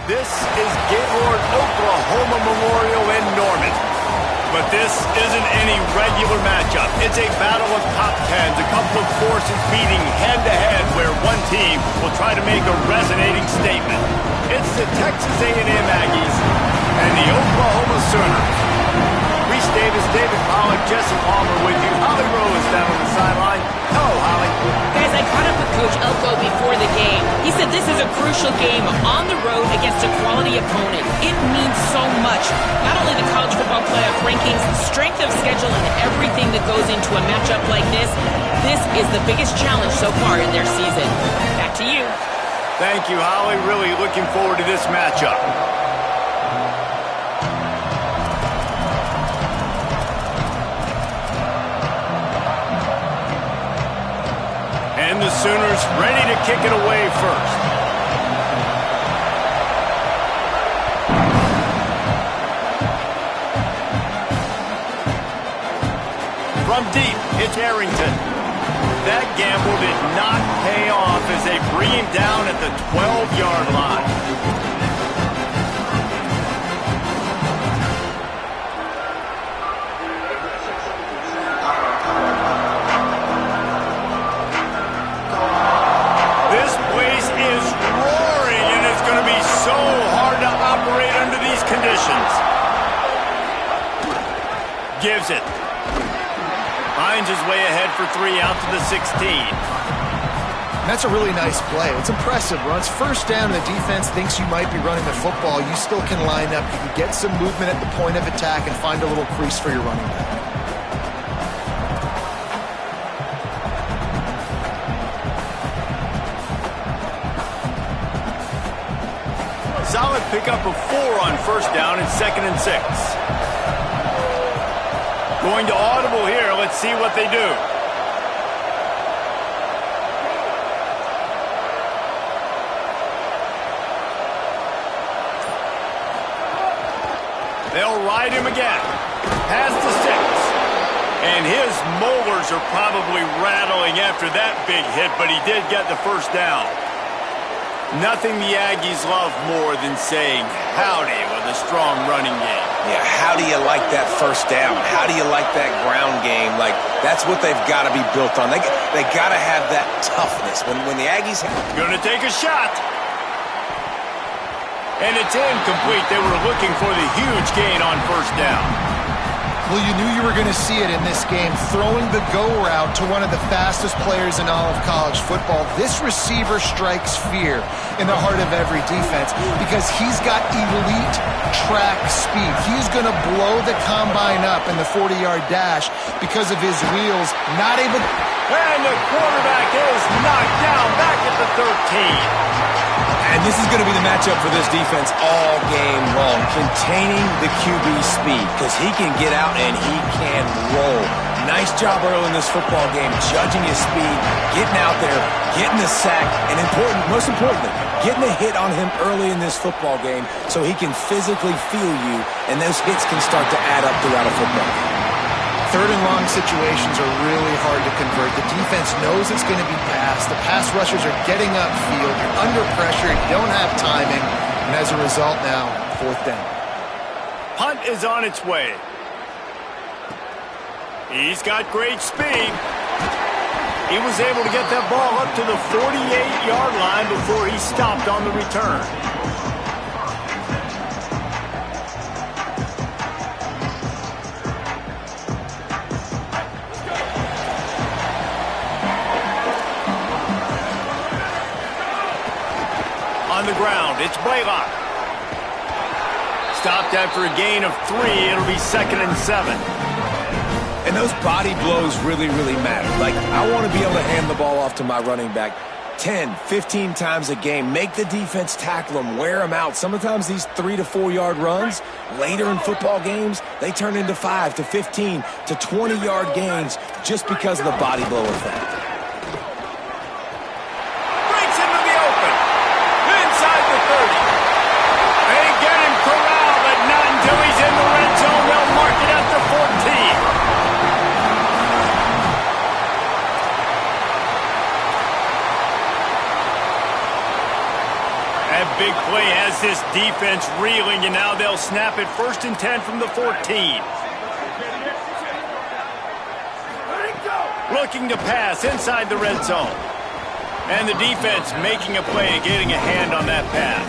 This is Gaylord Oklahoma Memorial in Norman. But this isn't any regular matchup. It's a battle of top tens, a couple of forces beating head-to-head where one team will try to make a resonating statement. It's the Texas A&M Aggies and the Oklahoma Sooners. Reese Davis, David Pollack, Jesse Palmer with you. Holly Rose down on the sideline. Hello, Holly. Guys, I caught up with Coach Elko before the game. He said this is a crucial game on the road against a quality opponent. It means so much. Not only the college football playoff rankings, strength of schedule, and everything that goes into a matchup like this. This is the biggest challenge so far in their season. Back to you. Thank you, Holly. Really looking forward to this matchup. And the Sooners ready to kick it away first. From deep, it's Arrington. That gamble did not pay off as they bring him down at the 12-yard line. Gives it. Finds his way ahead for 3 out to the 16. That's a really nice play. It's impressive. Runs first down, the defense thinks you might be running the football. You still can line up. You can get some movement at the point of attack and find a little crease for your running back. Solid pickup of 4 on first down and 2nd and 6. Going to audible here. Let's see what they do. They'll ride him again. Past the 6. And his molars are probably rattling after that big hit, but he did get the first down. Nothing the Aggies love more than saying howdy with a strong running game. Yeah, how do you like that first down? How do you like that ground game? Like, that's what they've got to be built on. They got to have that toughness. When the Aggies... Going to take a shot. And it's incomplete. They were looking for the huge gain on first down. Well, you knew you were going to see it in this game. Throwing the go route to one of the fastest players in all of college football. This receiver strikes fear in the heart of every defense because he's got elite track speed. He's going to blow the combine up in the 40-yard dash because of his wheels. Not able to... And the quarterback is knocked down back at the 13. And this is going to be the matchup for this defense all game long. Containing the QB speed because he can get out and he can roll. Nice job early in this football game, judging his speed, getting out there, getting the sack, and most importantly, getting a hit on him early in this football game so he can physically feel you, and those hits can start to add up throughout a football game. 3rd and long situations are really hard to convert. The defense knows it's going to be passed. The pass rushers are getting upfield. You're under pressure. You don't have timing. And as a result now, 4th down. Punt is on its way. He's got great speed. He was able to get that ball up to the 48-yard line before he stopped on the return. On the ground, it's Blaylock. Stopped after a gain of 3. It'll be 2nd and 7. And those body blows really, really matter. Like, I want to be able to hand the ball off to my running back 10, 15 times a game. Make the defense tackle them, wear them out. Sometimes these 3 to 4 yard runs, later in football games, they turn into 5 to 15 to 20-yard gains just because of the body blow effect. a big play has this defense reeling, and now they'll snap it 1st and 10 from the 14. Looking to pass inside the red zone. And the defense making a play and getting a hand on that pass.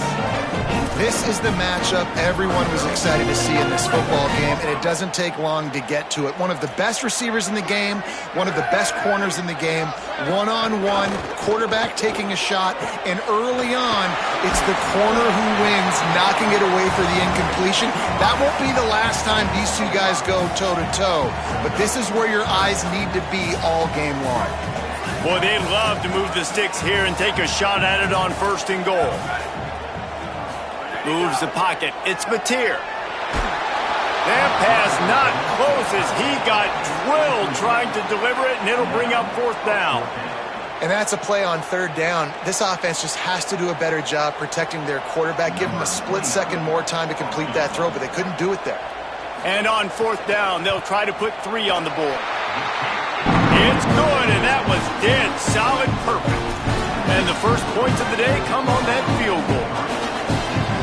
This is the matchup everyone was excited to see in this football game, and it doesn't take long to get to it. One of the best receivers in the game, one of the best corners in the game, one-on-one, quarterback taking a shot, and early on, it's the corner who wins, knocking it away for the incompletion. That won't be the last time these two guys go toe-to-toe, but this is where your eyes need to be all game long. Boy, they'd love to move the sticks here and take a shot at it on 1st and goal. Moves the pocket. It's Mateer. That pass not close as he got drilled trying to deliver it, and it'll bring up 4th down. And that's a play on 3rd down. This offense just has to do a better job protecting their quarterback. Give them a split second more time to complete that throw, but they couldn't do it there. And on 4th down, they'll try to put 3 on the board. It's good, and that was dead solid perfect. And the first points of the day come on that field goal.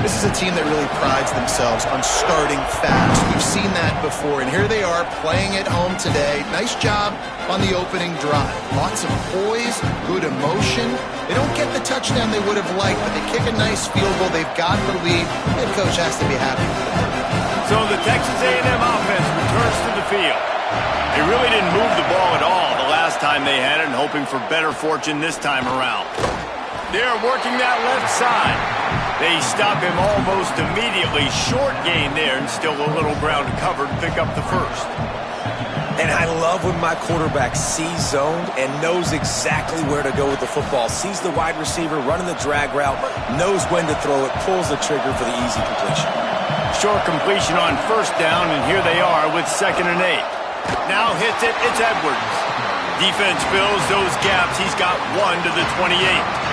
This is a team that really prides themselves on starting fast. We've seen that before, and here they are playing at home today. Nice job on the opening drive. Lots of poise, good emotion. They don't get the touchdown they would have liked, but they kick a nice field goal. They've got the lead. Head coach has to be happy with that. So the Texas A&M offense returns to the field. They really didn't move the ball at all the last time they had it, and hoping for better fortune this time around. They're working that left side. They stop him almost immediately. Short gain there, and still a little ground covered to pick up the 1st. And I love when my quarterback sees zoned and knows exactly where to go with the football. Sees the wide receiver running the drag route, knows when to throw it, pulls the trigger for the easy completion. Short completion on 1st down, and here they are with 2nd and 8. Now hits it, it's Edwards. Defense fills those gaps. He's got 1 to the 28.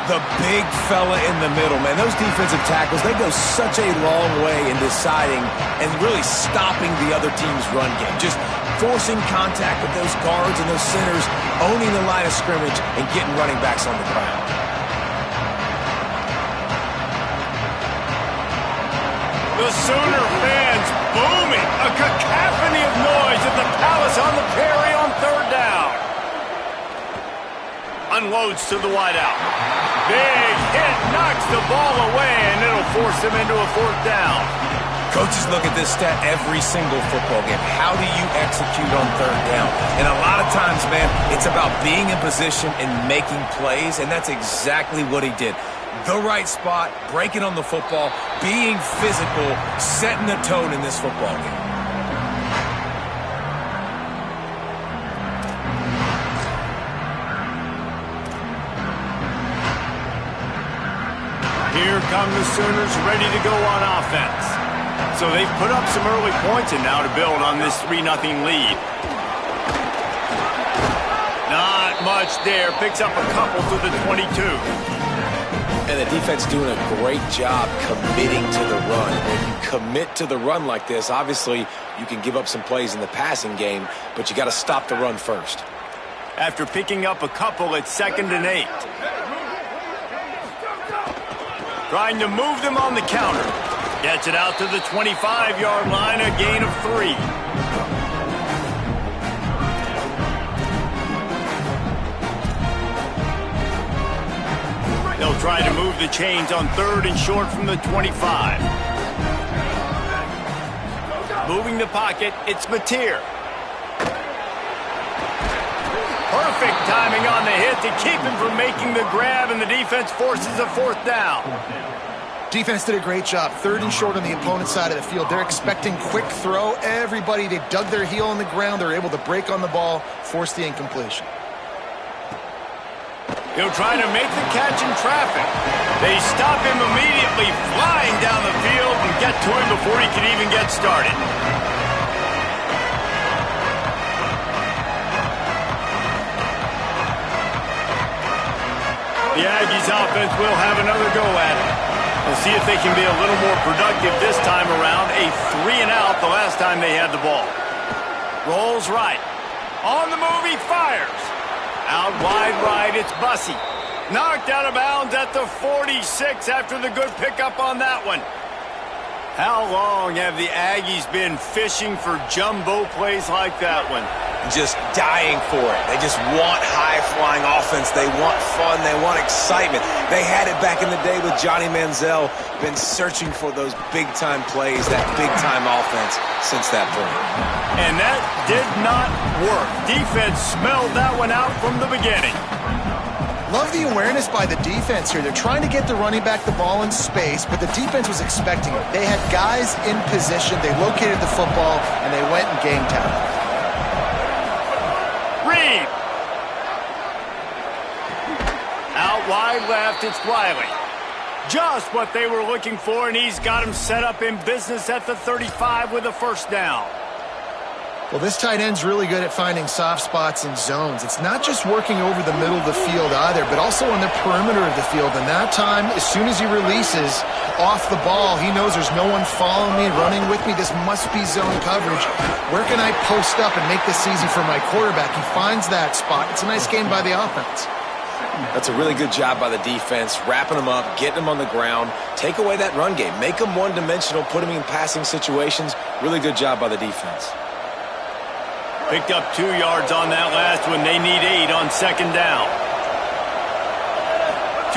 The big fella in the middle, man. Those defensive tackles, they go such a long way in deciding and really stopping the other team's run game. Just forcing contact with those guards and those centers, owning the line of scrimmage, and getting running backs on the ground. The Sooner fans booming. A cacophony of noise at the Palace on the Prairie on 3rd down. Unloads to the wideout. Big hit, knocks the ball away, and it'll force him into a 4th down. Coaches look at this stat every single football game. How do you execute on 3rd down? And a lot of times, man, it's about being in position and making plays, and that's exactly what he did. The right spot, breaking on the football, being physical, setting the tone in this football game. Here come the Sooners ready to go on offense. So they've put up some early points and now to build on this 3-0 lead. Not much there. Picks up a couple to the 22. And the defense doing a great job committing to the run. When you commit to the run like this, obviously you can give up some plays in the passing game, but you got to stop the run first. After picking up a couple, it's 2nd and 8. Trying to move them on the counter. Gets it out to the 25-yard line, a gain of 3. They'll try to move the chains on 3rd and short from the 25. Moving the pocket, it's Mateer. Perfect timing on the hit to keep him from making the grab, and the defense forces a 4th down. Defense did a great job. 3rd and short on the opponent's side of the field. They're expecting quick throw. Everybody, they dug their heel on the ground. They're able to break on the ball, force the incompletion. He'll try to make the catch in traffic. They stop him immediately, flying down the field, and get to him before he can even get started. The Aggies offense will have another go at it. We'll see if they can be a little more productive this time around. A 3-and-out the last time they had the ball. Rolls right. On the move, he fires. Out wide right, it's Bussey. Knocked out of bounds at the 46 after the good pickup on that one. How long have the Aggies been fishing for jumbo plays like that one? Just dying for it. They just want high-flying offense. They want fun. They want excitement. They had it back in the day with Johnny Manziel. Been searching for those big-time plays, that big-time offense since that point. And that did not work. Defense smelled that one out from the beginning. Love the awareness by the defense here. They're trying to get the running back the ball in space, but the defense was expecting it. They had guys in position. They located the football, and they went and game time. Reed. Out wide left, it's Riley. Just what they were looking for, and he's got him set up in business at the 35 with a first down. Well, this tight end's really good at finding soft spots in zones. It's not just working over the middle of the field either, but also on the perimeter of the field. And that time, as soon as he releases off the ball, he knows there's no one following me, running with me. This must be zone coverage. Where can I post up and make this easy for my quarterback? He finds that spot. It's a nice game by the offense. That's a really good job by the defense, wrapping them up, getting them on the ground. Take away that run game. Make them one-dimensional, put them in passing situations. Really good job by the defense. Picked up 2 yards on that last one. They need 8 on second down.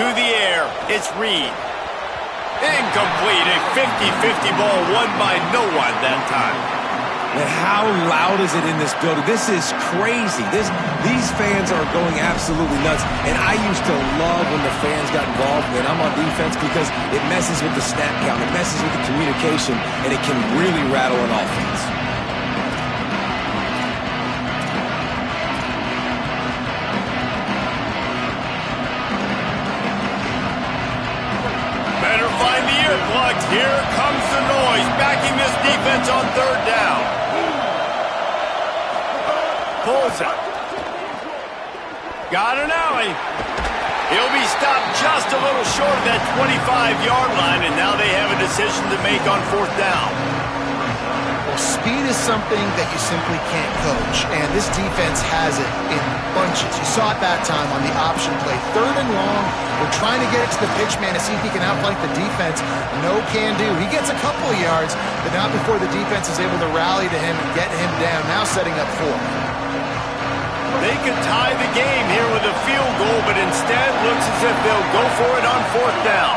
To the air, it's Reed. Incomplete, a 50-50 ball won by no one that time. Man, how loud is it in this building? This is crazy. These fans are going absolutely nuts. And I used to love when the fans got involved when I'm on defense because it messes with the snap count, it messes with the communication, and it can really rattle an offense. Here comes the noise, backing this defense on third down. Pulls it. Got an alley. He'll be stopped just a little short of that 25-yard line, and now they have a decision to make on fourth down. Well, speed is something that you simply can't coach, and this defense has it in bunches. You saw it that time on the option play. Third and long, we're trying to get it to the pitch man to see if he can outflank the defense. No can do. He gets a couple of yards, but not before the defense is able to rally to him and get him down, now setting up fourth. They could tie the game here with a field goal, but instead looks as if they'll go for it on fourth down.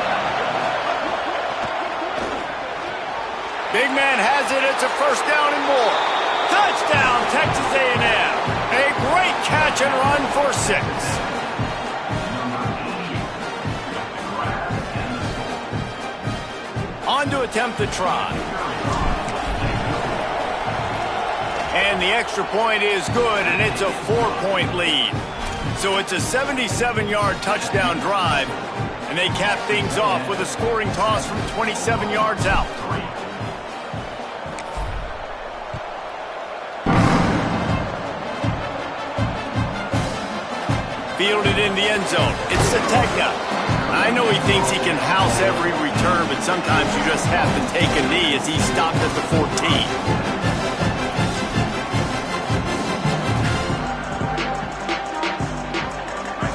Big man has it. It's a first down and more. Touchdown, Texas A&M. A great catch and run for 6. On to attempt the try. And the extra point is good, and it's a 4-point lead. So it's a 77-yard touchdown drive, and they cap things off with a scoring toss from 27 yards out. Fielded in the end zone. It's Sategna. I know he thinks he can house every return, but sometimes you just have to take a knee as he stopped at the 14.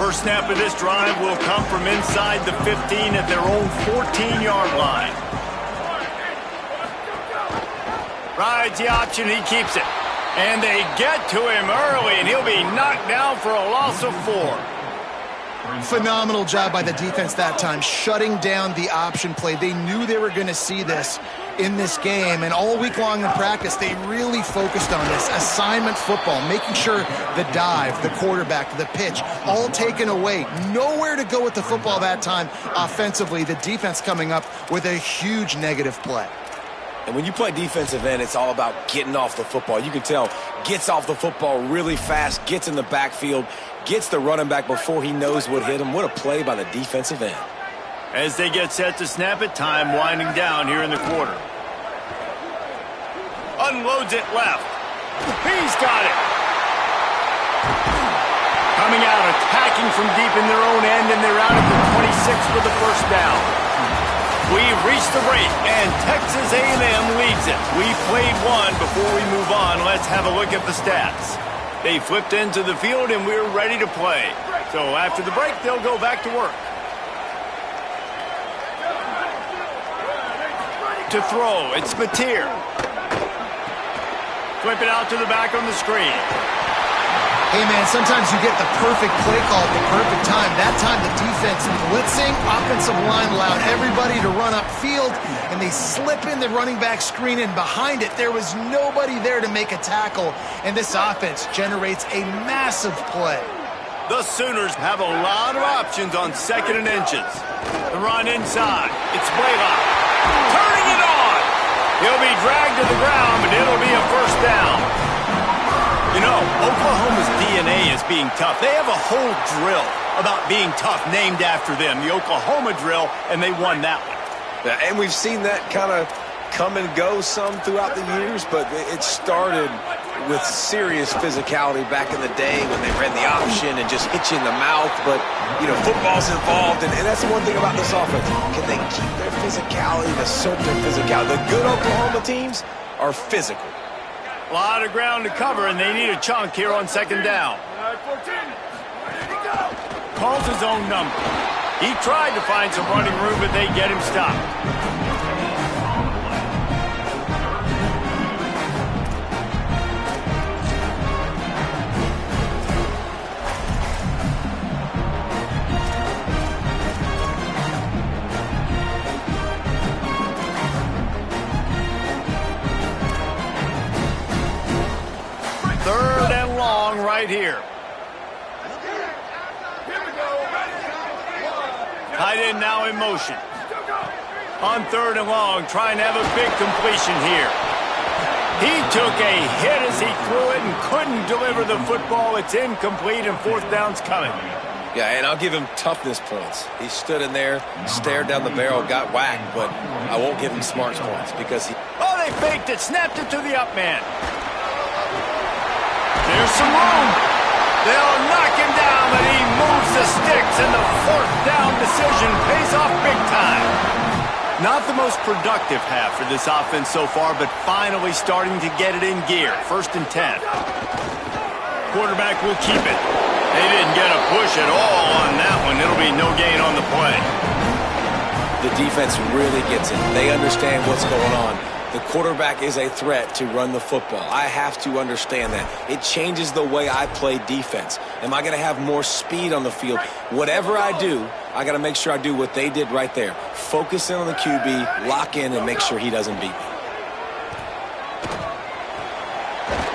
First snap of this drive will come from inside the 15 at their own 14-yard line. Rides the option, he keeps it. And they get to him early, and he'll be knocked down for a loss of 4. Phenomenal job by the defense that time, shutting down the option play. They knew they were going to see this in this game, and all week long in practice, they really focused on this assignment football, making sure the dive, the quarterback, the pitch, all taken away. Nowhere to go with the football that time offensively. The defense coming up with a huge negative play. And when you play defensive end, it's all about getting off the football. You can tell, gets off the football really fast, gets in the backfield, gets the running back before he knows what hit him. What a play by the defensive end. As they get set to snap it, time winding down here in the quarter. Unloads it left. He's got it. Coming out, attacking from deep in their own end, and they're out at the 26 for the first down. We've reached the break, and Texas A&M leads it. We played one. Before we move on, let's have a look at the stats. They flipped into the field, and we're ready to play. So after the break, they'll go back to work. To throw, it's Mateer. Flip it out to the back on the screen. Hey, man, sometimes you get the perfect play call at the perfect time. That time the defense blitzing, offensive line allowed everybody to run upfield, and they slip in the running back screen, and behind it there was nobody there to make a tackle, and this offense generates a massive play. The Sooners have a lot of options on 2nd and inches. The run inside. It's Blaylock. Turning it on. He'll be dragged to the ground, but it'll be a first down. You know, Oklahoma's DNA is being tough. They have a whole drill about being tough named after them, the Oklahoma drill, and they won that one. Yeah, and we've seen that kind of come and go some throughout the years, but it started with serious physicality back in the day when they ran the option and just hit you in the mouth. But, you know, football's involved, and that's the one thing about this offense. Can they keep their physicality and assert their physicality? The good Oklahoma teams are physical. A lot of ground to cover, and they need a chunk here on 2nd down. Calls his own number. He tried to find some running room, but they get him stopped. Third and long right here. Tight end now in motion. On 3rd and long, trying to have a big completion here. He took a hit as he threw it and couldn't deliver the football. It's incomplete, and 4th down's coming. Yeah, and I'll give him toughness points. He stood in there, stared down the barrel, got whacked, but I won't give him smarts points because he... Oh, they faked it, snapped it to the up man. There's some room. They'll knock him down, but he moves the sticks, and the 4th down decision pays off big time. Not the most productive half for this offense so far, but finally starting to get it in gear. 1st and 10. Quarterback will keep it. They didn't get a push at all on that one. It'll be no gain on the play. The defense really gets it. They understand what's going on. The quarterback is a threat to run the football. I have to understand that. It changes the way I play defense. Am I going to have more speed on the field? Whatever I do, I got to make sure I do what they did right there. Focus in on the QB, lock in, and make sure he doesn't beat me.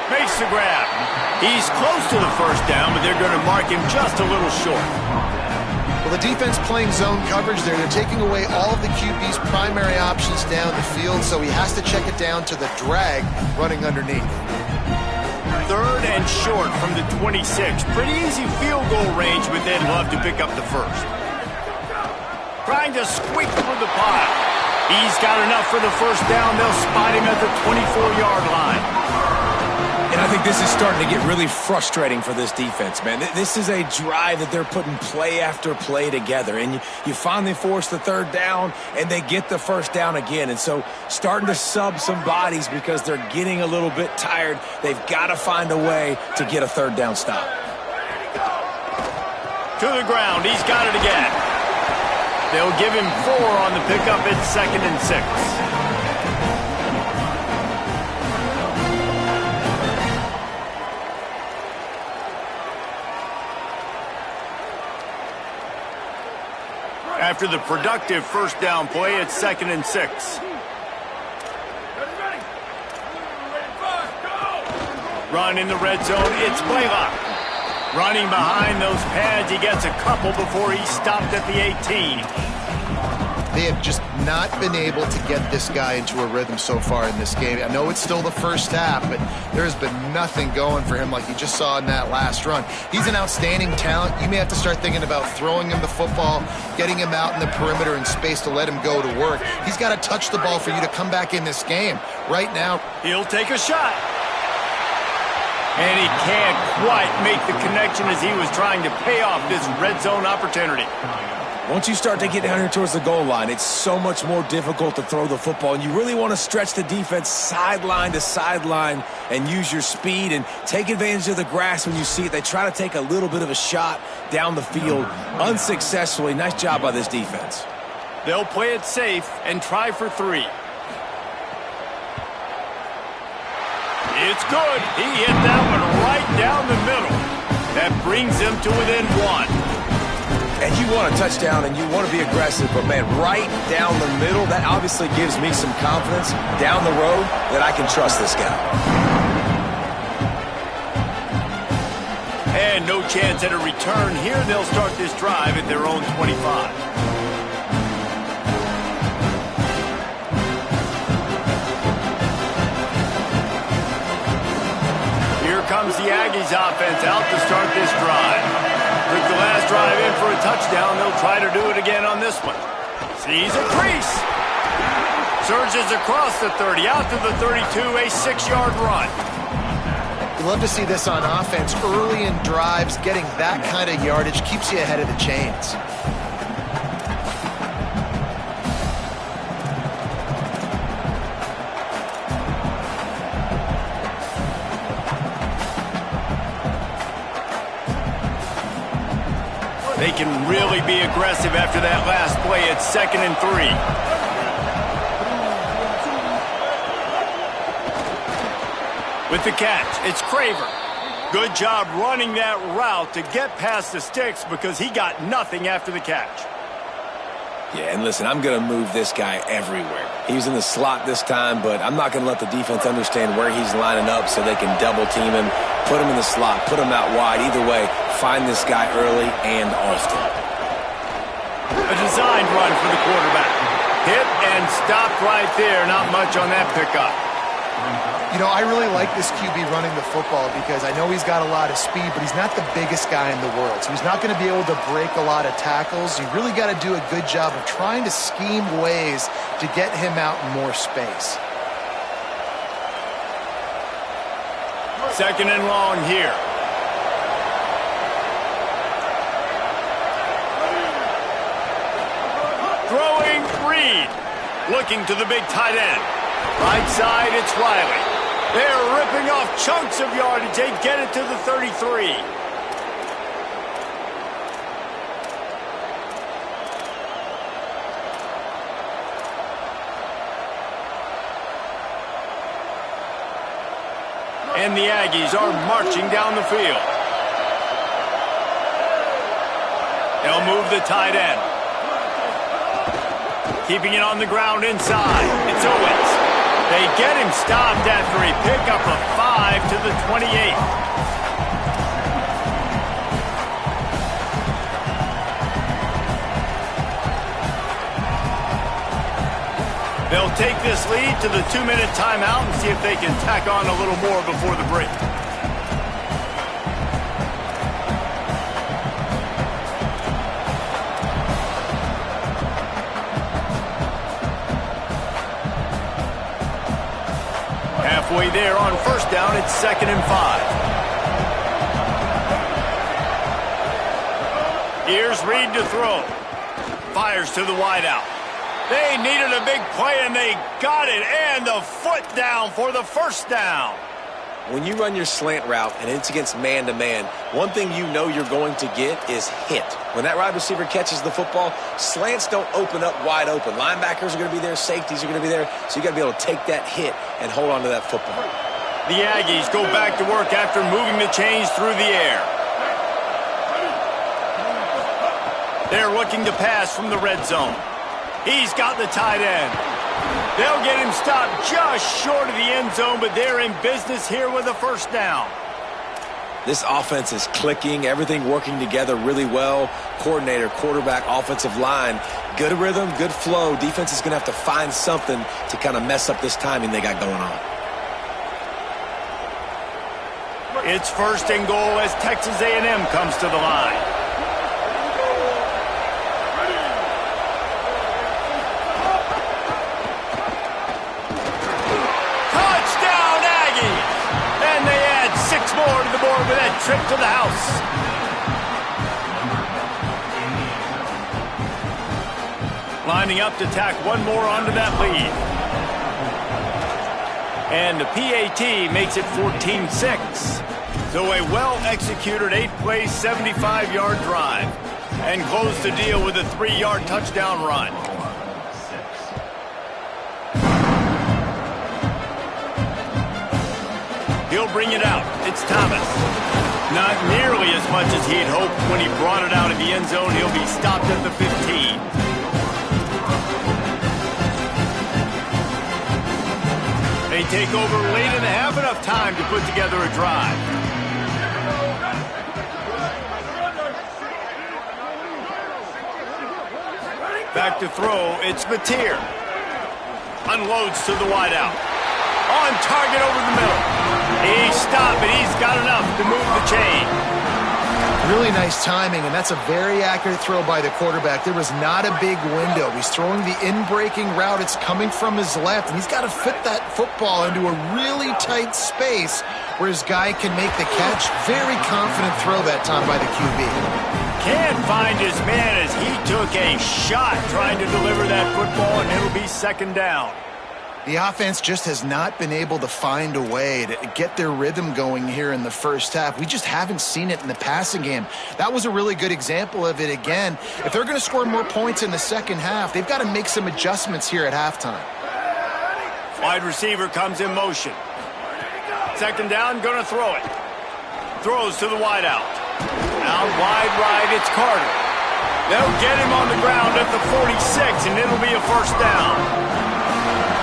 Makes the grab. He's close to the 1st down, but they're going to mark him just a little short. Well, the defense playing zone coverage there. They're taking away all of the QB's primary options down the field, so he has to check it down to the drag running underneath. 3rd and short from the 26. Pretty easy field goal range, but they'd love to pick up the 1st. Trying to squeak through the pile. He's got enough for the 1st down. They'll spot him at the 24-yard line. And I think this is starting to get really frustrating for this defense, man. This is a drive that they're putting play after play together. And you finally force the 3rd down, and they get the 1st down again. And so starting to sub some bodies because they're getting a little bit tired. They've got to find a way to get a 3rd down stop. To the ground. He's got it again. They'll give him 4 on the pickup. It's 2nd and 6. After the productive 1st down play, it's 2nd and 6. Run in the red zone, it's Blaylock. Running behind those pads, he gets a couple before he's stopped at the 18. They have just not been able to get this guy into a rhythm so far in this game. I know it's still the 1st half, but there has been nothing going for him like you just saw in that last run. He's an outstanding talent. You may have to start thinking about throwing him the football, getting him out in the perimeter in space to let him go to work. He's got to touch the ball for you to come back in this game. Right now, he'll take a shot. And he can't quite make the connection as he was trying to pay off this red zone opportunity. Once you start to get down here towards the goal line, it's so much more difficult to throw the football, and you really want to stretch the defense sideline to sideline and use your speed and take advantage of the grass when you see it. They try to take a little bit of a shot down the field unsuccessfully. Nice job by this defense. They'll play it safe and try for 3. It's good. He hit that one right down the middle. That brings him to within 1. And you want a touchdown and you want to be aggressive, but man, right down the middle, that obviously gives me some confidence down the road that I can trust this guy. And no chance at a return here. They'll start this drive at their own 25. Here comes the Aggies offense out to start this drive. Took the last drive in for a touchdown. They'll try to do it again on this one. Sees a crease. Surges across the 30, out to the 32, a 6-yard run. You love to see this on offense. Early in drives, getting that kind of yardage keeps you ahead of the chains. They can really be aggressive after that last play. It's 2nd and 3. With the catch, it's Craver. Good job running that route to get past the sticks because he got nothing after the catch. Yeah, and listen, I'm going to move this guy everywhere. He's in the slot this time, but I'm not going to let the defense understand where he's lining up so they can double team him, put him in the slot, put him out wide. Either way, find this guy early and often. A designed run for the quarterback. Hit and stopped right there. Not much on that pickup. You know, I really like this QB running the football because I know he's got a lot of speed, but he's not the biggest guy in the world. So he's not going to be able to break a lot of tackles. You really got to do a good job of trying to scheme ways to get him out in more space. 2nd and long here. Throwing Reed. Looking to the big tight end. Right side, it's Riley. They're ripping off chunks of yardage. They get it to the 33. And the Aggies are marching down the field. They'll move the tight end. Keeping it on the ground inside. It's Owens. They get him stopped after a pickup of 5 to the 28. They'll take this lead to the 2-minute timeout and see if they can tack on a little more before the break. Halfway there on 1st down, it's 2nd and 5. Here's Reed to throw. Fires to the wideout. They needed a big play, and they got it. And the foot down for the 1st down. When you run your slant route and it's against man-to-man, one thing you know you're going to get is hit. When that wide receiver catches the football, slants don't open up wide open. Linebackers are going to be there. Safeties are going to be there. So you got to be able to take that hit and hold on to that football. The Aggies go back to work after moving the chains through the air. They're looking to pass from the red zone. He's got the tight end. They'll get him stopped just short of the end zone, but they're in business here with a 1st down. This offense is clicking, everything working together really well. Coordinator, quarterback, offensive line, good rhythm, good flow. Defense is going to have to find something to kind of mess up this timing they got going on. It's 1st and goal as Texas A&M comes to the line. More to the board with that trip to the house. Lining up to tack one more onto that lead. And the PAT makes it 14-6. So a well-executed 8-play, 75-yard drive. And close the deal with a 3-yard touchdown run. He'll bring it out. It's Thomas. Not nearly as much as he'd hoped when he brought it out of the end zone. He'll be stopped at the 15. They take over late in the half, enough time to put together a drive. Back to throw, it's Mateer. Unloads to the wideout. On target over the middle. He stopped, but he's got enough to move the chain. Really nice timing, and that's a very accurate throw by the quarterback. There was not a big window. He's throwing the in-breaking route. It's coming from his left, and he's got to fit that football into a really tight space where his guy can make the catch. Very confident throw that time by the QB. Can't find his man as he took a shot trying to deliver that football, and it'll be second down. The offense just has not been able to find a way to get their rhythm going here in the first half. We just haven't seen it in the passing game. That was a really good example of it again. If they're going to score more points in the second half, they've got to make some adjustments here at halftime. Wide receiver comes in motion. Second down, going to throw it. Throws to the wideout. Out wide right, it's Carter. They'll get him on the ground at the 46, and it'll be a first down.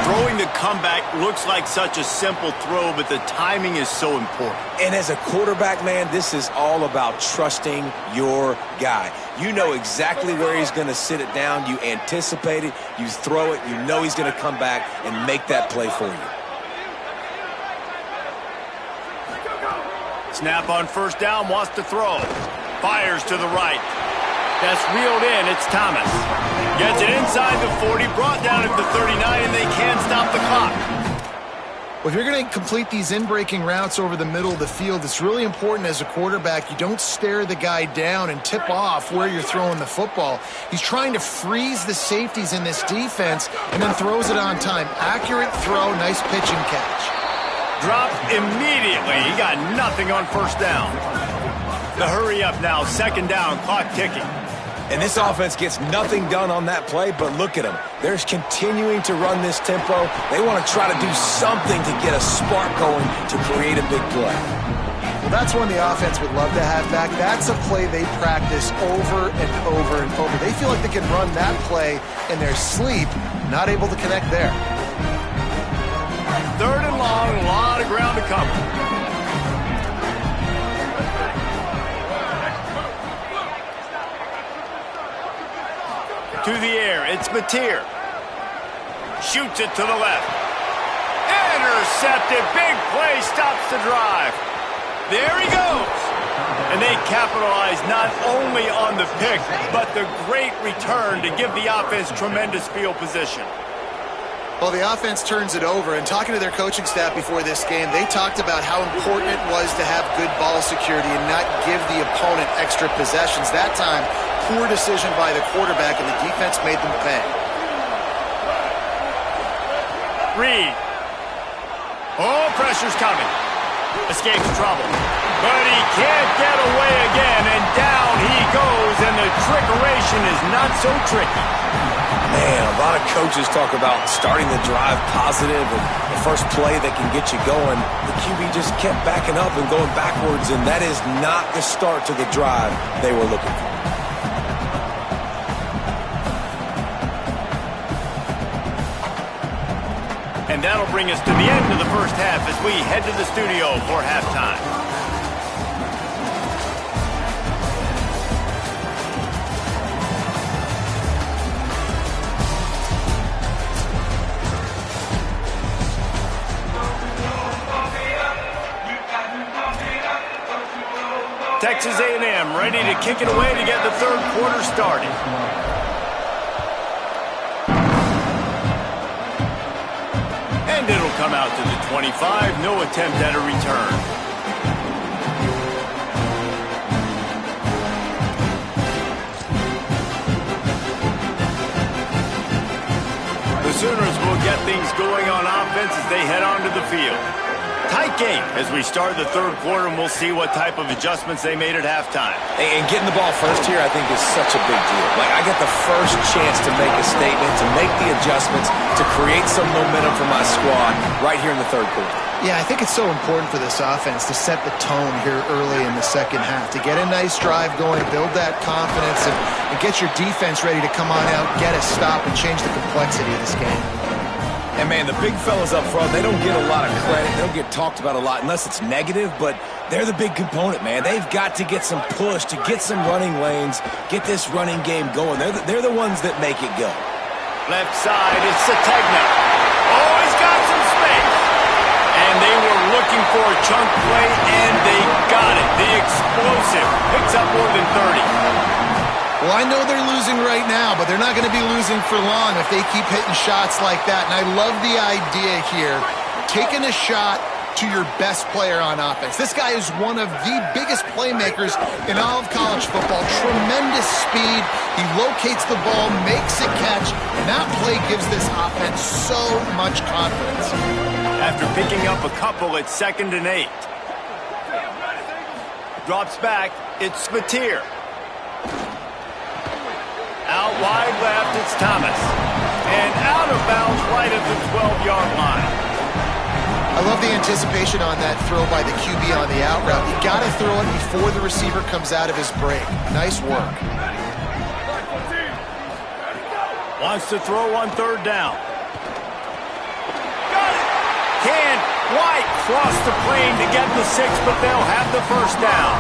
Throwing the comeback looks like such a simple throw, but the timing is so important. And as a quarterback, man, this is all about trusting your guy. You know exactly where he's going to sit it down. You anticipate it. You throw it. You know he's going to come back and make that play for you. Snap on first down, wants to throw. Fires to the right. That's reeled in, it's Thomas. Gets it inside the 40, brought down at the 39, and they can't stop the clock. Well, if you're going to complete these in-breaking routes over the middle of the field, it's really important as a quarterback you don't stare the guy down and tip off where you're throwing the football. He's trying to freeze the safeties in this defense and then throws it on time. Accurate throw, nice pitch and catch. Dropped immediately. He got nothing on first down. The hurry up now, second down, clock ticking. And this offense gets nothing done on that play, but look at them. They're continuing to run this tempo. They want to try to do something to get a spark going to create a big play. Well, that's one the offense would love to have back. That's a play they practice over and over and over. They feel like they can run that play in their sleep, not able to connect there. Third and long, a lot of ground to cover. To the air, it's Mateer. Shoots it to the left. Intercepted, big play, stops the drive. There he goes. And they capitalize not only on the pick, but the great return to give the offense tremendous field position. Well, the offense turns it over, and talking to their coaching staff before this game, they talked about how important it was to have good ball security and not give the opponent extra possessions. That time, poor decision by the quarterback, and the defense made them pay. Reed. Oh, pressure's coming. Escapes trouble. But he can't get away again, and down he goes, and the trickeration is not so tricky. Man, a lot of coaches talk about starting the drive positive and the first play that can get you going. The QB just kept backing up and going backwards, and that is not the start to the drive they were looking for. And that'll bring us to the end of the first half as we head to the studio for halftime. Texas A&M ready to kick it away to get the third quarter started. And it'll come out to the 25. No attempt at a return. Sooners will get things going on offense as they head onto the field. Tight game as we start the third quarter, and we'll see what type of adjustments they made at halftime. And getting the ball first here, I think, is such a big deal. Like, I get the first chance to make a statement, to make the adjustments, to create some momentum for my squad right here in the third quarter. Yeah, I think it's so important for this offense to set the tone here early in the second half, to get a nice drive going, build that confidence, and get your defense ready to come on out, get a stop, and change the complexity of this game. And, man, the big fellas up front, they don't get a lot of credit. They don't get talked about a lot unless it's negative, but they're the big component, man. They've got to get some push, to get some running lanes, get this running game going. They're the ones that make it go. Left side, it's Sategna. Oh, he's got some space. And they were looking for a chunk play, and they got it. The explosive picks up more than 30. Well, I know they're losing right now, but they're not going to be losing for long if they keep hitting shots like that. And I love the idea here, taking a shot to your best player on offense. This guy is one of the biggest playmakers in all of college football. Tremendous speed. He locates the ball, makes a catch, and that play gives this offense so much confidence. After picking up a couple at 2nd and 8. Drops back, it's Spatier. Out wide left, it's Thomas. And out of bounds right at the 12-yard line. I love the anticipation on that throw by the QB on the out route. You got to throw it before the receiver comes out of his break. Nice work. Wants to throw on 3rd down. Got it! Can White cross the plane to get the 6, but they'll have the 1st down.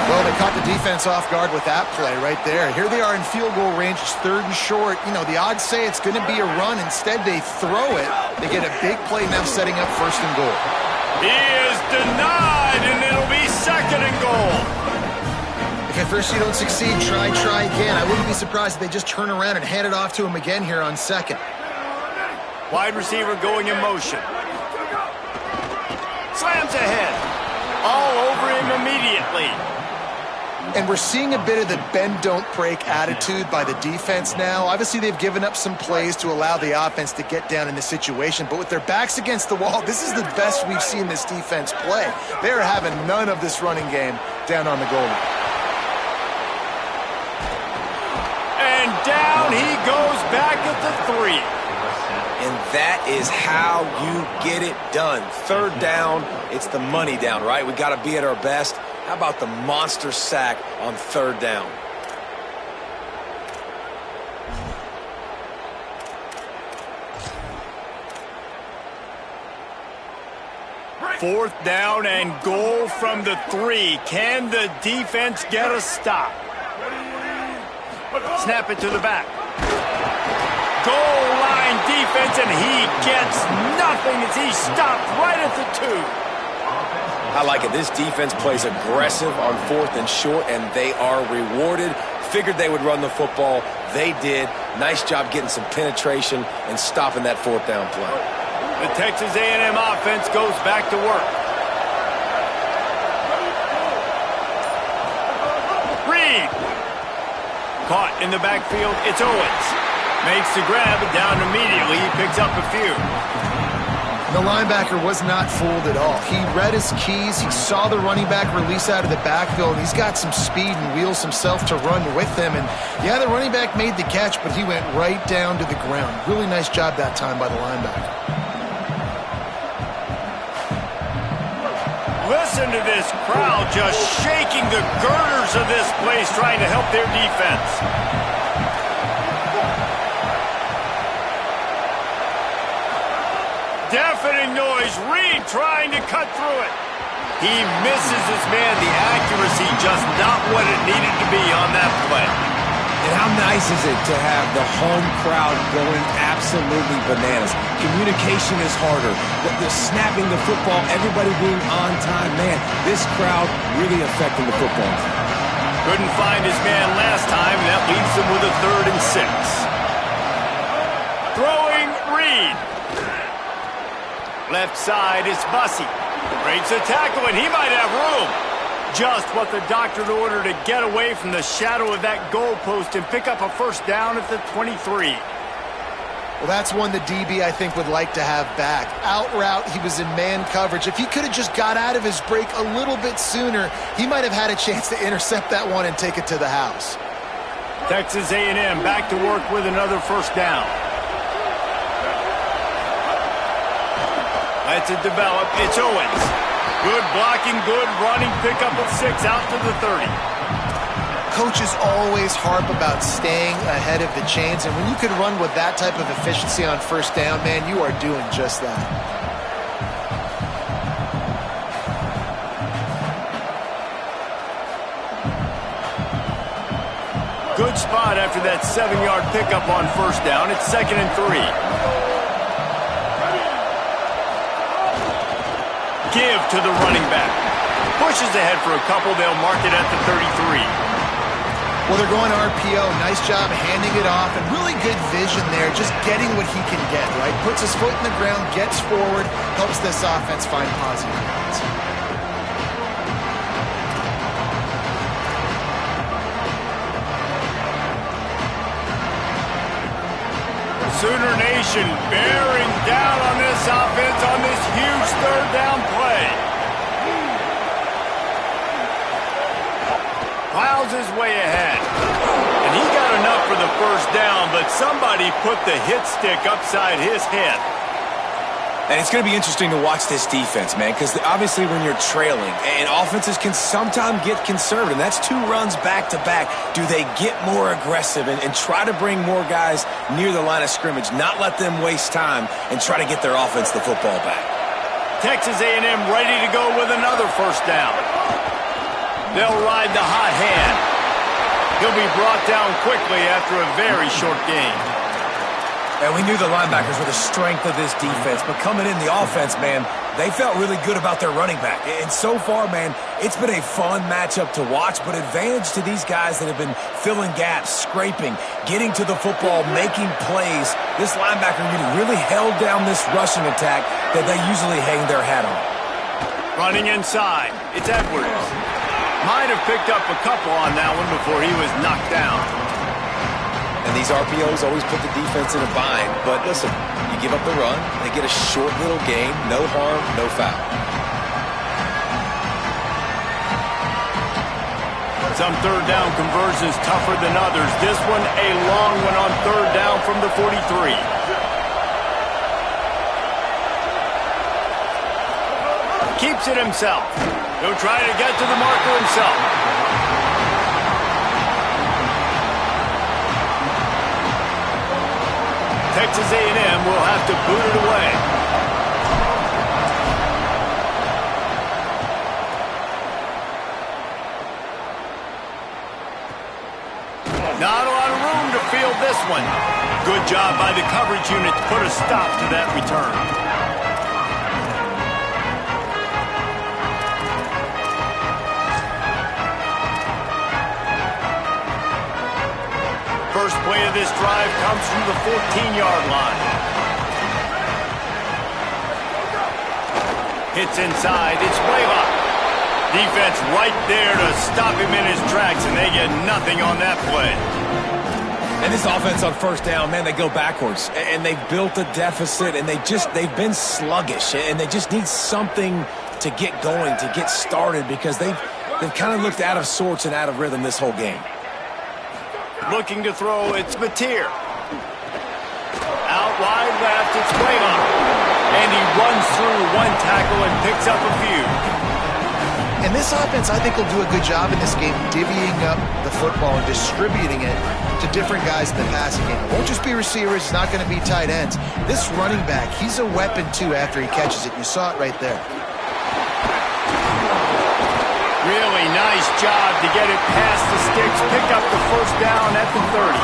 Well, they caught the defense off guard with that play right there. Here they are in field goal range. It's 3rd and short. You know, the odds say it's going to be a run. Instead, they throw it. They get a big play now setting up 1st and goal. He is denied, and it'll be 2nd and goal. If at first you don't succeed, try again. I wouldn't be surprised if they just turn around and hand it off to him again here on 2nd. Wide receiver going in motion. Slams ahead. All over him immediately. And we're seeing a bit of the bend-don't-break attitude by the defense now. Obviously, they've given up some plays to allow the offense to get down in this situation. But with their backs against the wall, this is the best we've seen this defense play. They are having none of this running game down on the goal line. And down he goes back at the 3. And that is how you get it done. 3rd down, it's the money down, right? We got to be at our best. How about the monster sack on 3rd down? Fourth down and goal from the 3. Can the defense get a stop? Snap it to the back. Goal line defense, and he gets nothing as he stopped right at the 2. I like it. This defense plays aggressive on 4th and short, and they are rewarded. Figured they would run the football. They did. Nice job getting some penetration and stopping that 4th down play. The Texas A&M offense goes back to work. Reed. Caught in the backfield. It's Owens. Makes the grab, down immediately. He picks up a few. The linebacker was not fooled at all. He read his keys. He saw the running back release out of the backfield. He's got some speed and wheels himself to run with him. And, yeah, the running back made the catch, but he went right down to the ground. Really nice job that time by the linebacker. Listen to this crowd just shaking the girders of this place, trying to help their defense. Deafening noise. Reed trying to cut through it. He misses his man. The accuracy just not what it needed to be on that play. And how nice is it to have the home crowd going absolutely bananas? Communication is harder. The snapping the football, everybody being on time. Man, this crowd really affecting the football. Couldn't find his man last time. That leaves him with a 3rd and 6. Throwing Reed. Left side is Bussey. Breaks a tackle, and he might have room. Just what the doctor ordered to get away from the shadow of that goalpost and pick up a 1st down at the 23. Well, that's one the DB, I think, would like to have back. Out route, he was in man coverage. If he could have just got out of his break a little bit sooner, he might have had a chance to intercept that one and take it to the house. Texas A&M back to work with another first down. Let's it develop. It's Owens. Good blocking, good running, pickup of 6 out to the 30. Coaches always harp about staying ahead of the chains, and when you can run with that type of efficiency on first down, man, you are doing just that. Good spot after that 7-yard pickup on first down. It's 2nd and 3. Give to the running back. Pushes ahead for a couple. They'll mark it at the 33. Well, they're going RPO. Nice job handing it off, and really good vision there, just getting what he can get, right? Puts his foot in the ground, gets forward, helps this offense find positive points. Sooner Nation bearing down on this offense on this huge 3rd down play. Plows his way ahead. And he got enough for the first down, but somebody put the hit stick upside his head. And it's going to be interesting to watch this defense, man, because obviously when you're trailing, and offenses can sometimes get conservative, and that's 2 runs back-to-back. Do they get more aggressive and try to bring more guys near the line of scrimmage, not let them waste time, and try to get their offense the football back? Texas A&M ready to go with another first down. They'll ride the hot hand. He'll be brought down quickly after a very short game. And we knew the linebackers were the strength of this defense, but coming in the offense, man, they felt really good about their running back. And so far, man, it's been a fun matchup to watch, but advantage to these guys that have been filling gaps, scraping, getting to the football, making plays. This linebacker unit really held down this rushing attack that they usually hang their hat on. Running inside, it's Edwards. Might have picked up a couple on that one before he was knocked down. And these RPOs always put the defense in a bind. But listen, you give up the run, they get a short little gain, no harm, no foul. Some 3rd down conversions tougher than others. This one a long one on 3rd down from the 43. Keeps it himself. He'll try to get to the marker himself. Texas A&M will have to boot it away. Not a lot of room to field this one. Good job by the coverage unit to put a stop to that return. First play of this drive comes from the 14-yard line. Hits inside. It's Blaylock. Defense right there to stop him in his tracks, and they get nothing on that play. And this offense on first down, man, they go backwards. And they've built a deficit, and they've been sluggish. And they just need something to get going, to get started, because they've kind of looked out of sorts and out of rhythm this whole game. Looking to throw, it's Mateer. Out wide left, it's Blaylock. And he runs through one tackle and picks up a few. And this offense, I think, will do a good job in this game divvying up the football and distributing it to different guys in the passing game. It won't just be receivers. It's not going to be tight ends. This running back, he's a weapon, too, after he catches it. You saw it right there. Really nice job to get it past the sticks, pick up the first down at the 30.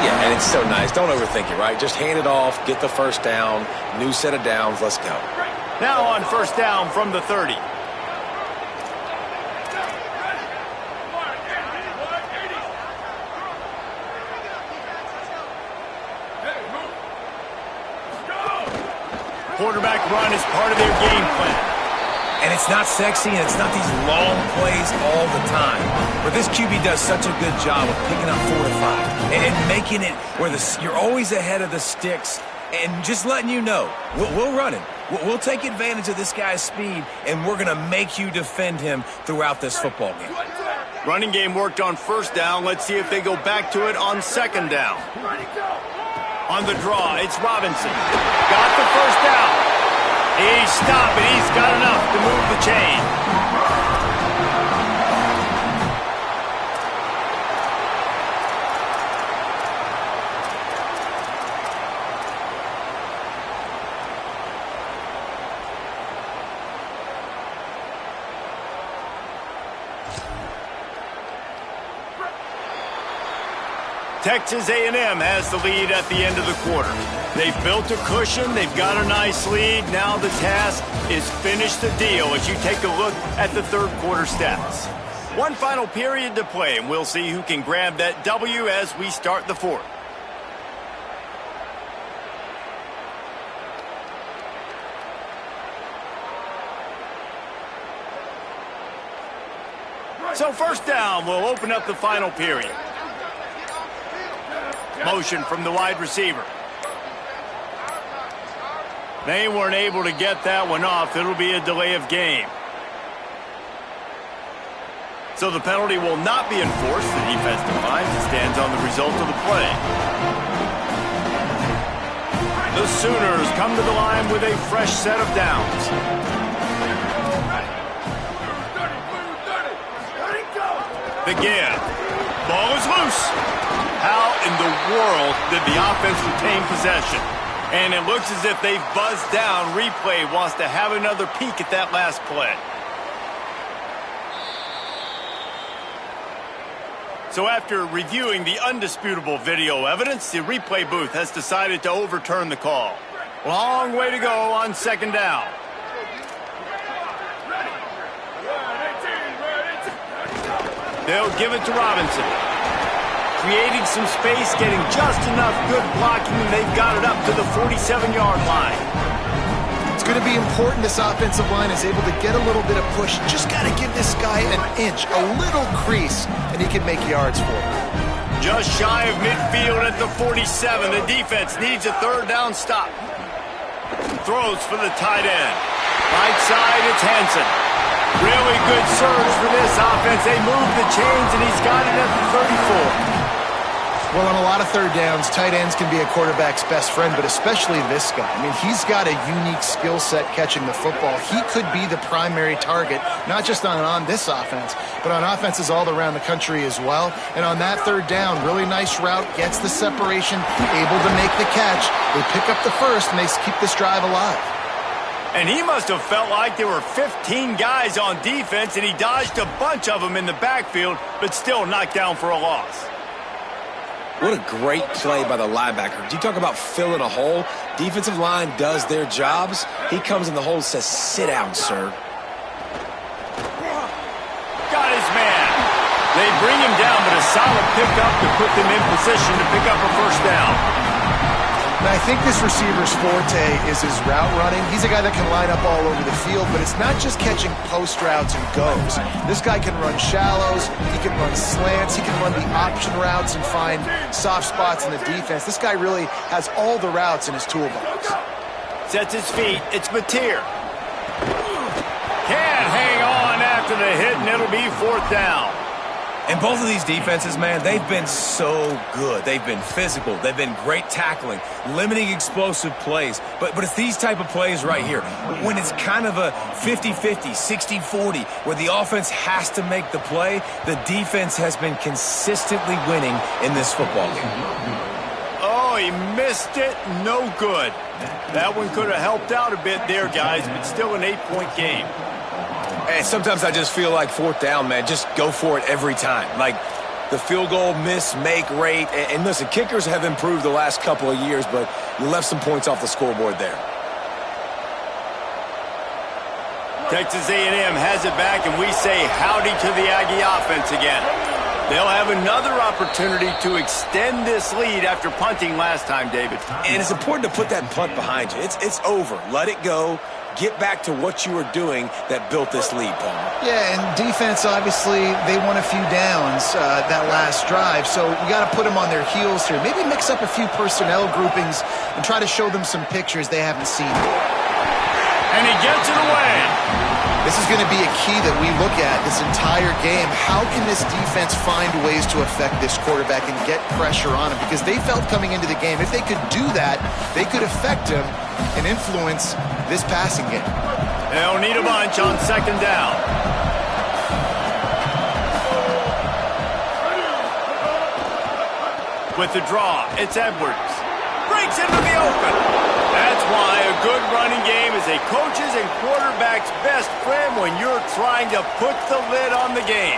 Yeah, and it's so nice. Don't overthink it, right? Just hand it off, get the first down, new set of downs, let's go. Now on first down from the 30. Quarterback run is part of their game plan. And it's not sexy, and it's not these long plays all the time. But this QB does such a good job of picking up 4 to 5 and making it where you're always ahead of the sticks and just letting you know, we'll run it. We'll take advantage of this guy's speed, and we're going to make you defend him throughout this football game. Running game worked on first down. Let's see if they go back to it on second down. On the draw, it's Robinson. Got the first down. He's stopped, and he's got enough to move the chain. Texas A&M has the lead at the end of the quarter. They've built a cushion. They've got a nice lead. Now the task is finish the deal as you take a look at the third quarter stats. One final period to play, and we'll see who can grab that W as we start the fourth. So first down, we'll open up the final period. Motion from the wide receiver. They weren't able to get that one off. It'll be a delay of game. So the penalty will not be enforced. The defense defines and stands on the result of the play. The Sooners come to the line with a fresh set of downs. The give. Ball is loose. How in the world did the offense retain possession? And it looks as if they've buzzed down. Replay wants to have another peek at that last play. So after reviewing the undisputable video evidence, the replay booth has decided to overturn the call. Long way to go on second down. They'll give it to Robinson. Creating some space, getting just enough good blocking, and they've got it up to the 47-yard line. It's going to be important this offensive line is able to get a little bit of push. Just got to give this guy an inch, a little crease, and he can make yards for him. Just shy of midfield at the 47. The defense needs a third down stop. Throws for the tight end. Right side, it's Hansen. Really good surge for this offense. They move the chains, and he's got it at the 34. Well, on a lot of third downs, tight ends can be a quarterback's best friend, but especially this guy. I mean, he's got a unique skill set catching the football. He could be the primary target, not just on this offense, but on offenses all around the country as well. And on that third down, really nice route, gets the separation, able to make the catch. They pick up the first, and they keep this drive alive. And he must have felt like there were 15 guys on defense, and he dodged a bunch of them in the backfield, but still knocked down for a loss. What a great play by the linebacker. You talk about filling a hole. Defensive line does their jobs. He comes in the hole and says, sit down, sir. Got his man. They bring him down, but a solid pickup to put them in position to pick up a first down. And I think this receiver's forte is his route running. He's a guy that can line up all over the field, but it's not just catching post routes and goes. This guy can run shallows, he can run slants, he can run the option routes and find soft spots in the defense. This guy really has all the routes in his toolbox. Sets his feet, it's Mateer. Can't hang on after the hit, and it'll be fourth down. And both of these defenses, man, they've been so good. They've been physical. They've been great tackling, limiting explosive plays. But it's these type of plays right here, when it's kind of a 50-50, 60-40, where the offense has to make the play, the defense has been consistently winning in this football game. Oh, he missed it. No good. That one could have helped out a bit there, guys, but still an 8-point game. And sometimes I just feel like fourth down, man, just go for it every time. Like the field goal miss-make rate. And listen, kickers have improved the last couple of years, but you left some points off the scoreboard there. Texas A&M has it back, and we say howdy to the Aggie offense again. They'll have another opportunity to extend this lead after punting last time, David. And it's important to put that punt behind you. It's over. Let it go. Get back to what you were doing that built this lead, Paul. Yeah, and defense, obviously, they won a few downs that last drive, so you got to put them on their heels here. Maybe mix up a few personnel groupings and try to show them some pictures they haven't seen. And he gets it away. This is going to be a key that we look at this entire game. How can this defense find ways to affect this quarterback and get pressure on him? Because they felt coming into the game, if they could do that, they could affect him and influence this passing game. They'll need a bunch on second down. With the draw, it's Edwards. Breaks into the open. That's why a good running game is a coach's and quarterback's best friend when you're trying to put the lid on the game.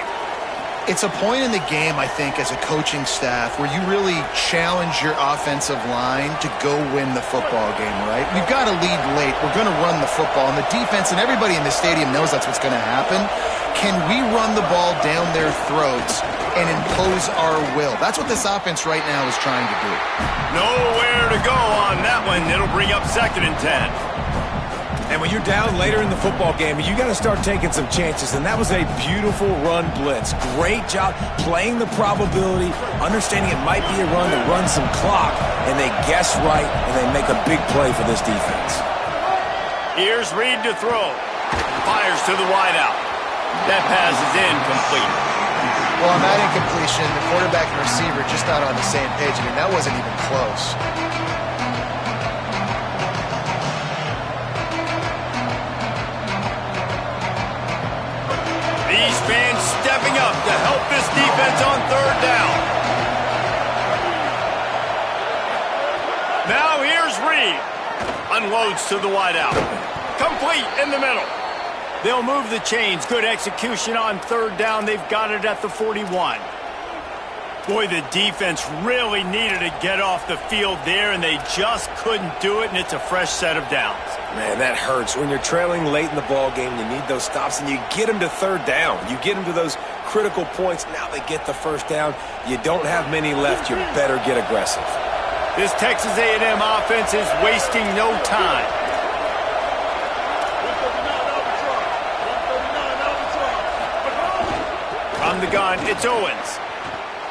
It's a point in the game, I think, as a coaching staff where you really challenge your offensive line to go win the football game, right? We've got to lead late. We're going to run the football. And the defense and everybody in the stadium knows that's what's going to happen. Can we run the ball down their throats and impose our will? That's what this offense right now is trying to do. Nowhere to go on that one. It'll bring up 2nd and 10. And when you're down later in the football game, you got to start taking some chances. And that was a beautiful run blitz. Great job playing the probability, understanding it might be a run to run some clock, and they guess right, and they make a big play for this defense. Here's Reed to throw. Fires to the wideout. That pass is incomplete. Well, on that incompletion, the quarterback and receiver just not on the same page. I mean, that wasn't even close. These fans stepping up to help this defense on 3rd down. Now here's Reed. Unloads to the wideout. Complete in the middle. They'll move the chains. Good execution on 3rd down. They've got it at the 41. Boy, the defense really needed to get off the field there, and they just couldn't do it, and it's a fresh set of downs. Man, that hurts. When you're trailing late in the ball game, you need those stops, and you get them to 3rd down. You get them to those critical points. Now they get the 1st down. You don't have many left. You better get aggressive. This Texas A&M offense is wasting no time. From the gun, it's Owens.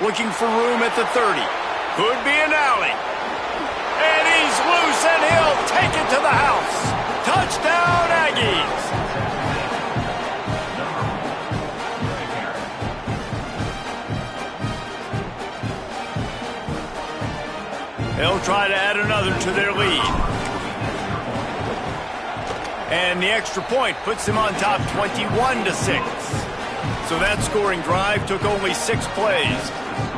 Looking for room at the 30. Could be an alley. And he's loose, and he'll take it to the house. Touchdown, Aggies. They'll try to add another to their lead. And the extra point puts them on top 21-6. So that scoring drive took only 6 plays.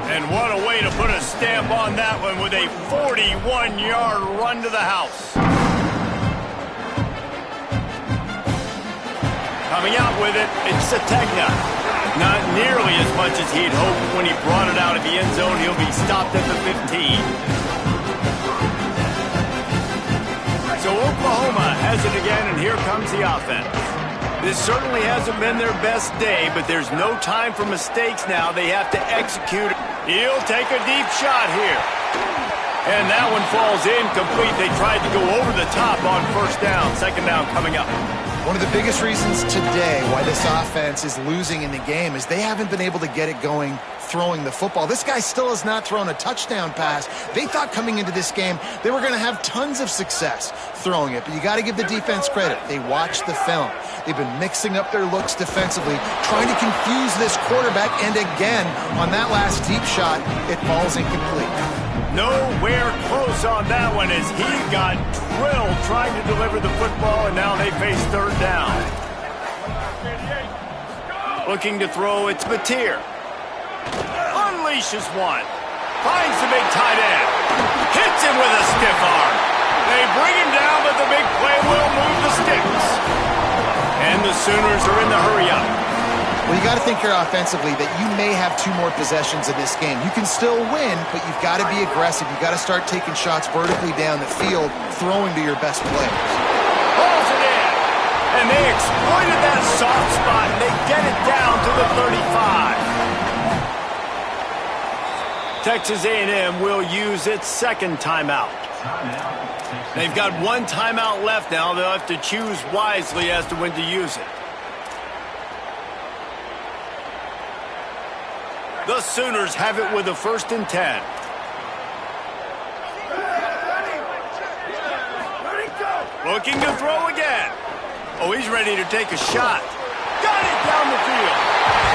And what a way to put a stamp on that one with a 41-yard run to the house. Coming out with it, it's Sategna. Not nearly as much as he'd hoped when he brought it out of the end zone. He'll be stopped at the 15. So Oklahoma has it again, and here comes the offense. This certainly hasn't been their best day, but there's no time for mistakes now. They have to execute. He'll take a deep shot here. And that one falls incomplete. They tried to go over the top on 1st down. 2nd down coming up. One of the biggest reasons today why this offense is losing in the game is they haven't been able to get it going throwing the football. This guy still has not thrown a touchdown pass. They thought coming into this game they were going to have tons of success throwing it, but you got to give the defense credit. They watched the film. They've been mixing up their looks defensively, trying to confuse this quarterback, and again, on that last deep shot, it falls incomplete. Nowhere close on that one as he got drilled trying to deliver the football, and now they face 3rd down. Looking to throw, it's Mateer. Unleashes one. Finds the big tight end. Hits him with a stiff arm. They bring him down, but the big play will move the sticks. And the Sooners are in the hurry-up. Well, you got to think here offensively that you may have 2 more possessions in this game. You can still win, but you've got to be aggressive. You've got to start taking shots vertically down the field, throwing to your best players. Pulls it in. And they exploited that soft spot, and they get it down to the 35. Texas A&M will use its 2nd timeout. They've got one timeout left now. They'll have to choose wisely as to when to use it. The Sooners have it with a 1st and 10. Looking to throw again. Oh, he's ready to take a shot. Got it down the field.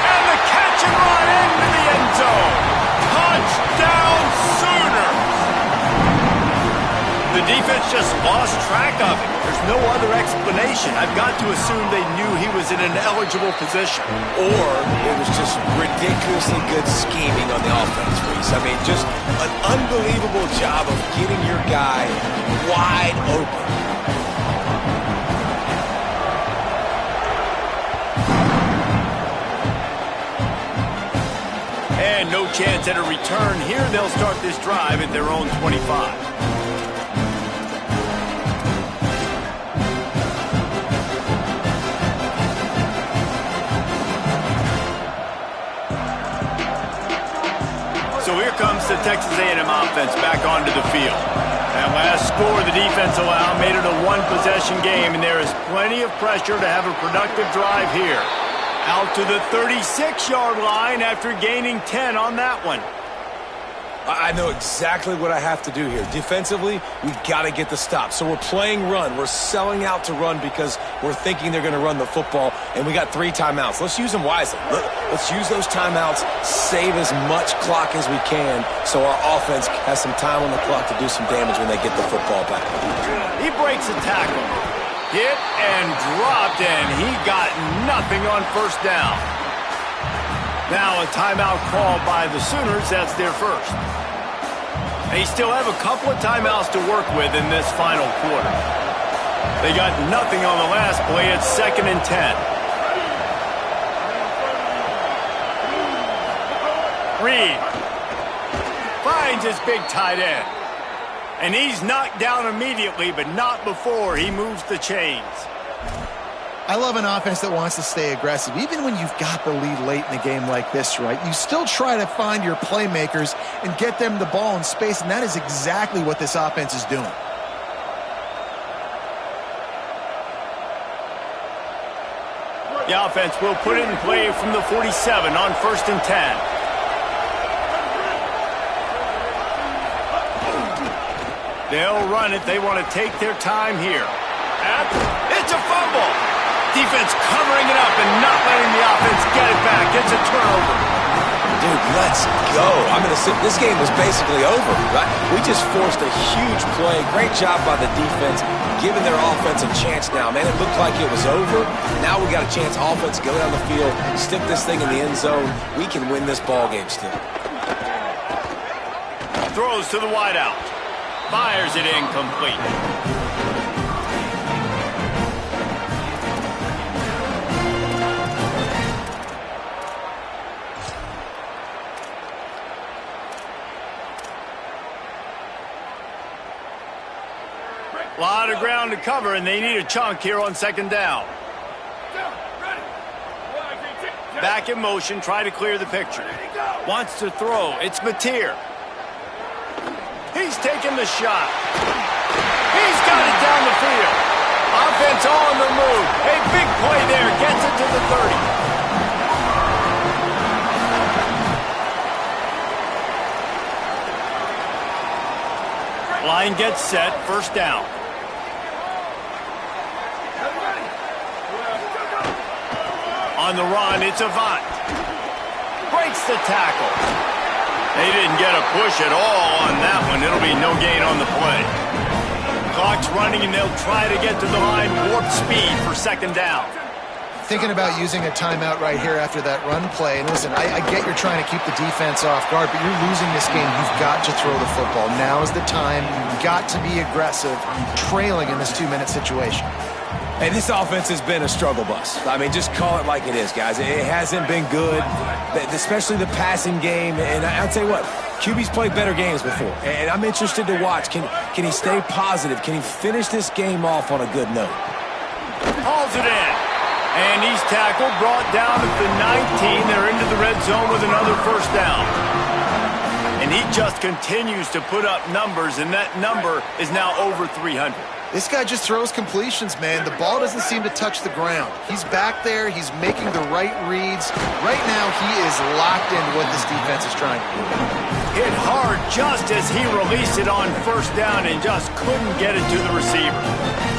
And the catch and run into the end zone. Touchdown Sooners. The defense just lost track of him. There's no other explanation. I've got to assume they knew he was in an eligible position. Or it was just ridiculously good scheming on the offense, Reese. I mean, just an unbelievable job of getting your guy wide open. And no chance at a return here. They'll start this drive at their own 25. So here comes the Texas A&M offense back onto the field. That last score the defense allowed made it a one-possession game, and there is plenty of pressure to have a productive drive here. Out to the 36-yard line after gaining 10 on that one. I know exactly what I have to do here. Defensively, we got to get the stop. So we're playing run. We're selling out to run because we're thinking they're going to run the football, and we got 3 timeouts. Let's use them wisely. Let's use those timeouts, save as much clock as we can so our offense has some time on the clock to do some damage when they get the football back. He breaks a tackle. Hit and dropped, and he got nothing on 1st down. Now a timeout called by the Sooners. That's their first. They still have a couple of timeouts to work with in this final quarter. They got nothing on the last play. It's 2nd and 10. Reed finds his big tight end. And he's knocked down immediately, but not before he moves the chains. I love an offense that wants to stay aggressive. Even when you've got the lead late in a game like this, right, you still try to find your playmakers and get them the ball in space, and that is exactly what this offense is doing. The offense will put it in play from the 47 on 1st and 10. They'll run it. They want to take their time here. It's a fumble. Defense covering it up and not letting the offense get it back. It's a turnover. Dude, let's go. I'm going to sit. This game was basically over, right? We just forced a huge play. Great job by the defense, giving their offense a chance now. Man, it looked like it was over. Now we got a chance. Offense, go down the field, stick this thing in the end zone. We can win this ball game still. Throws to the wideout. Fires it incomplete. A lot of ground to cover, and they need a chunk here on 2nd down. Back in motion, try to clear the picture. Wants to throw. It's Mateer. He's taking the shot. He's got it down the field. Offense on the move. A big play there. Gets it to the 30. Line gets set. 1st down. On the run, it's Avant. Breaks the tackle. They didn't get a push at all on that one. It'll be no gain on the play. Clock's running, and they'll try to get to the line warp speed for 2nd down. Thinking about using a timeout right here after that run play. And listen, I get you're trying to keep the defense off guard, but you're losing this game. You've got to throw the football. Now is the time. You've got to be aggressive, trailing in this 2-minute situation. Hey, this offense has been a struggle bus. I mean, just call it like it is, guys. It hasn't been good, especially the passing game. And I'll tell you what, QB's played better games before. And I'm interested to watch. Can he stay positive? Can he finish this game off on a good note? Hauls it in. And he's tackled, brought down at the 19. They're into the red zone with another 1st down. And and he just continues to put up numbers, and that number is now over 300. This guy just throws completions, man. The ball doesn't seem to touch the ground. He's back there. He's making the right reads. Right now, he is locked into what this defense is trying to do. Hit hard just as he released it on first down and just couldn't get it to the receiver.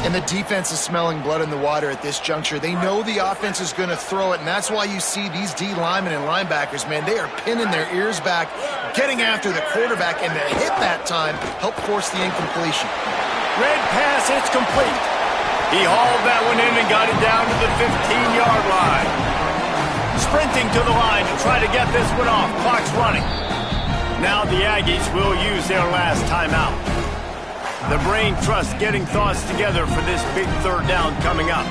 And the defense is smelling blood in the water at this juncture. They know the offense is going to throw it, and that's why you see these D linemen and linebackers, man, they are pinning their ears back, getting after the quarterback, and the hit that time helped force the incompletion. Red pass, it's complete. He hauled that one in and got it down to the 15-yard line. Sprinting to the line to try to get this one off. Clock's running. Now the Aggies will use their last timeout. The brain trust getting thoughts together for this big third down coming up.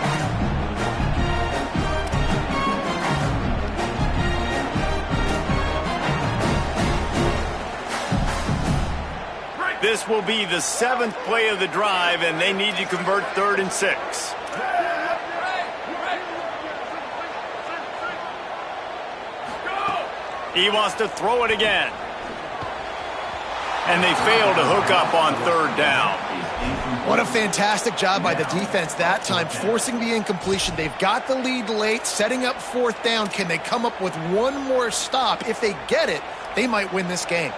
This will be the 7th play of the drive, and they need to convert 3rd and 6. He wants to throw it again. And they fail to hook up on 3rd down. What a fantastic job by the defense that time, forcing the incompletion. They've got the lead late, setting up 4th down. Can they come up with one more stop? If they get it, they might win this game.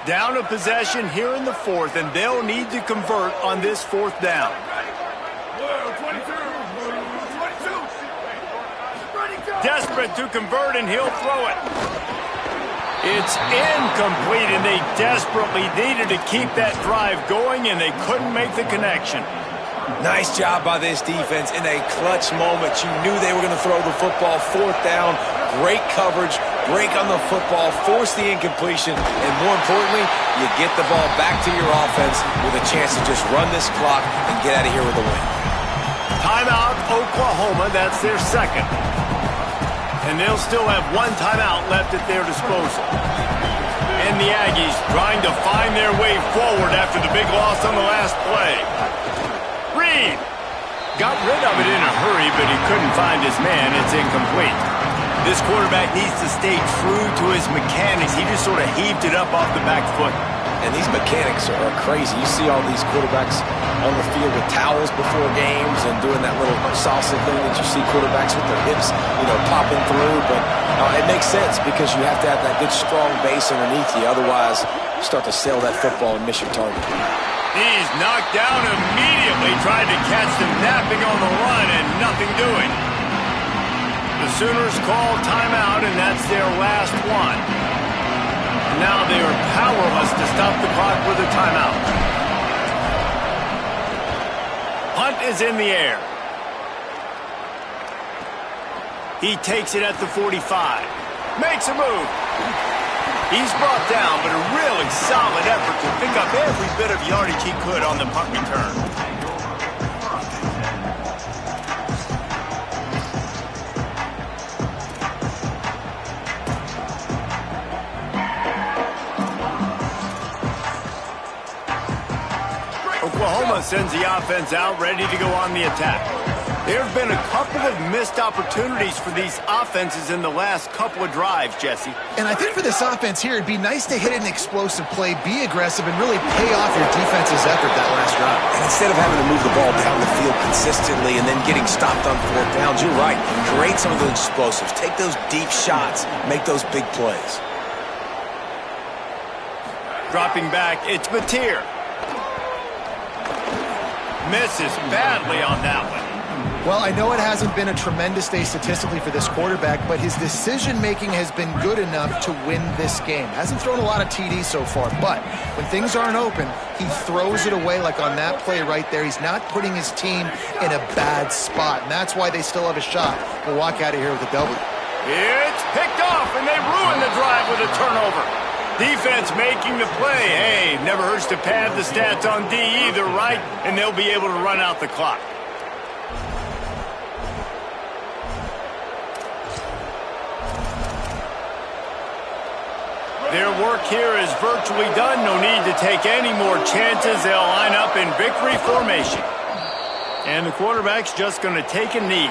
Down a possession here in the 4th, and they'll need to convert on this 4th down. Desperate to convert, and he'll throw it. It's incomplete, and they desperately needed to keep that drive going, and they couldn't make the connection. Nice job by this defense in a clutch moment. You knew they were going to throw the football. 4th down, great coverage, break on the football, force the incompletion, and more importantly, you get the ball back to your offense with a chance to just run this clock and get out of here with a win. Timeout, Oklahoma. That's their 2nd. And they'll still have 1 timeout left at their disposal. And the Aggies trying to find their way forward after the big loss on the last play. Reed got rid of it in a hurry, but he couldn't find his man. It's incomplete. This quarterback needs to stay true to his mechanics. He just sort of heaved it up off the back foot. And these mechanics are crazy. You see all these quarterbacks on the field with towels before games and doing that little salsa thing that you see quarterbacks with their hips, popping through. But it makes sense because you have to have that good, strong base underneath you. Otherwise, you start to sail that football and miss your target. He's knocked down immediately, tried to catch them napping on the run and nothing doing. The Sooners call timeout, and that's their last one. Now they are powerless to stop the clock with a timeout. Punt is in the air. He takes it at the 45. Makes a move. He's brought down, but a really solid effort to pick up every bit of yardage he could on the punt return. Oklahoma sends the offense out, ready to go on the attack. There have been a couple of missed opportunities for these offenses in the last couple of drives, Jesse. And I think for this offense here, it'd be nice to hit an explosive play, be aggressive, and really pay off your defense's effort that last drive. And instead of having to move the ball down the field consistently and then getting stopped on 4th downs, you're right. Create some of those explosives. Take those deep shots. Make those big plays. Dropping back, it's Mateer. Misses badly on that one. Well, I know it hasn't been a tremendous day statistically for this quarterback, but his decision-making has been good enough to win this game. Hasn't thrown a lot of TDs so far, but when things aren't open, he throws it away like on that play right there. He's not putting his team in a bad spot, and that's why they still have a shot to walk out of here with a W. It's picked off, and they ruin the drive with a turnover. Defense making the play. Hey, never hurts to pad the stats on D either, right? And they'll be able to run out the clock. Their work here is virtually done. No need to take any more chances. They'll line up in victory formation. And the quarterback's just going to take a knee.